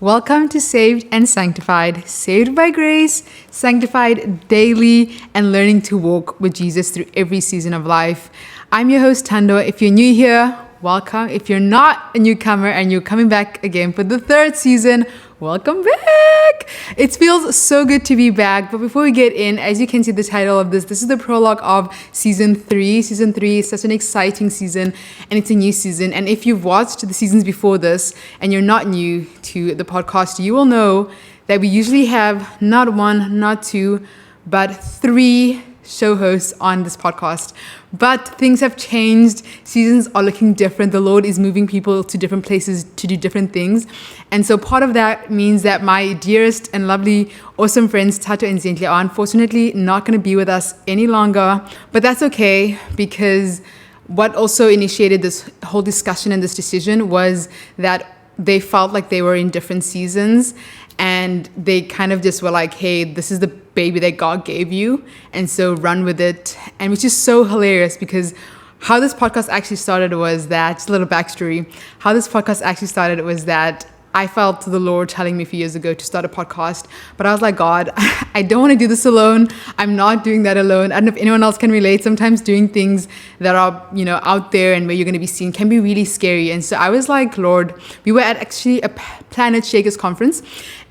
Welcome to Saved and Sanctified, saved by grace, sanctified daily, and learning to walk with Jesus through every season of life. I'm your host, Tando. If you're new here, welcome. If you're not a newcomer and you're coming back again for the third season, welcome back. It feels so good to be back. But before we get in, as you can see the title of this is the prologue of season 3. Season 3 is such an exciting season and it's a new season. And if you've watched the seasons before this and you're not new to the podcast, you will know that we usually have not one, not two, but 3 show hosts on this podcast. But things have changed. Seasons are looking different. The Lord is moving people to different places to do different things. And so part of that means that my dearest and lovely, awesome friends, Tato and Zentley, are unfortunately not going to be with us any longer. But that's okay, because what also initiated this whole discussion and this decision was that they felt like they were in different seasons. And they kind of just were like, hey, this is the baby that God gave you. And so run with it. And which is so hilarious, because how this podcast actually started was that, just a little backstory, how this podcast actually started was that I felt the Lord telling me a few years ago to start a podcast. But I was like, God, I don't want to do this alone. I'm not doing that alone. I don't know if anyone else can relate. Sometimes doing things that are, out there and where you're going to be seen can be really scary. And so I was like, Lord, we were at actually a Planet Shakers conference.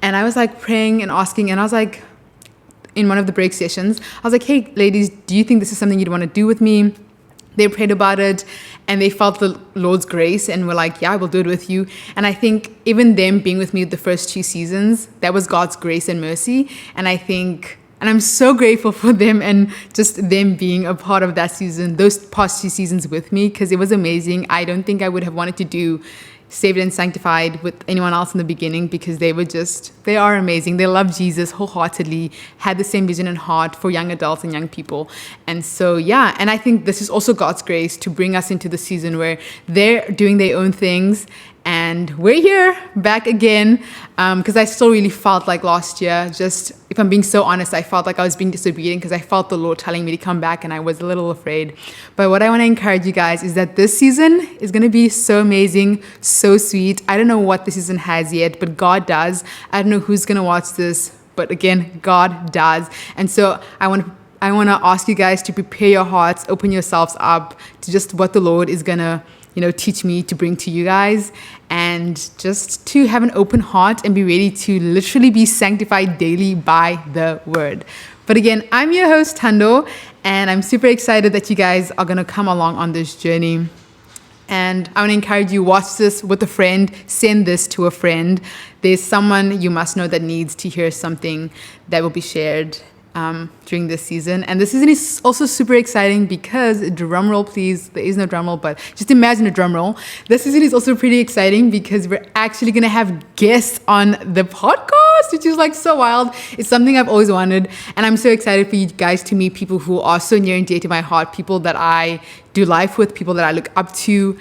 And I was like praying and asking. And I was like, in one of the break sessions, I was like, hey, ladies, do you think this is something you'd want to do with me? They prayed about it and they felt the Lord's grace and were like, yeah, I will do it with you. And I think even them being with me the first 2 seasons, that was God's grace and mercy. And I'm so grateful for them and just them being a part of that season, those past 2 seasons with me, because it was amazing. I don't think I would have wanted to do Saved and Sanctified with anyone else in the beginning, because they are amazing. They love Jesus wholeheartedly, had the same vision and heart for young adults and young people. And so, yeah, and I think this is also God's grace to bring us into the season where they're doing their own things. And we're here back again, because I still really felt like last year, just if I'm being so honest, I felt like I was being disobedient because I felt the Lord telling me to come back and I was a little afraid. But what I want to encourage you guys is that this season is going to be so amazing, so sweet. I don't know what this season has yet, but God does. I don't know who's going to watch this, but again, God does. And so I want to ask you guys to prepare your hearts, open yourselves up to just what the Lord is going to teach me to bring to you guys, and just to have an open heart and be ready to literally be sanctified daily by the word. But again, I'm your host, Tando, and I'm super excited that you guys are going to come along on this journey. And I want to encourage you, watch this with a friend, send this to a friend. There's someone you must know that needs to hear something that will be shared during this season. And this season is also super exciting because, drum roll please, there is no drum roll, but just imagine a drum roll. This season is also pretty exciting because we're actually going to have guests on the podcast, which is like so wild. It's something I've always wanted. And I'm so excited for you guys to meet people who are so near and dear to my heart, people that I do life with, people that I look up to.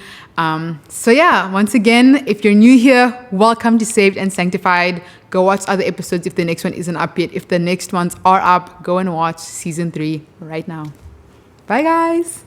So yeah, once again, if you're new here, welcome to Saved and Sanctified. Go watch other episodes if the next one isn't up yet. If the next ones are up, go and watch season 3 right now. Bye guys.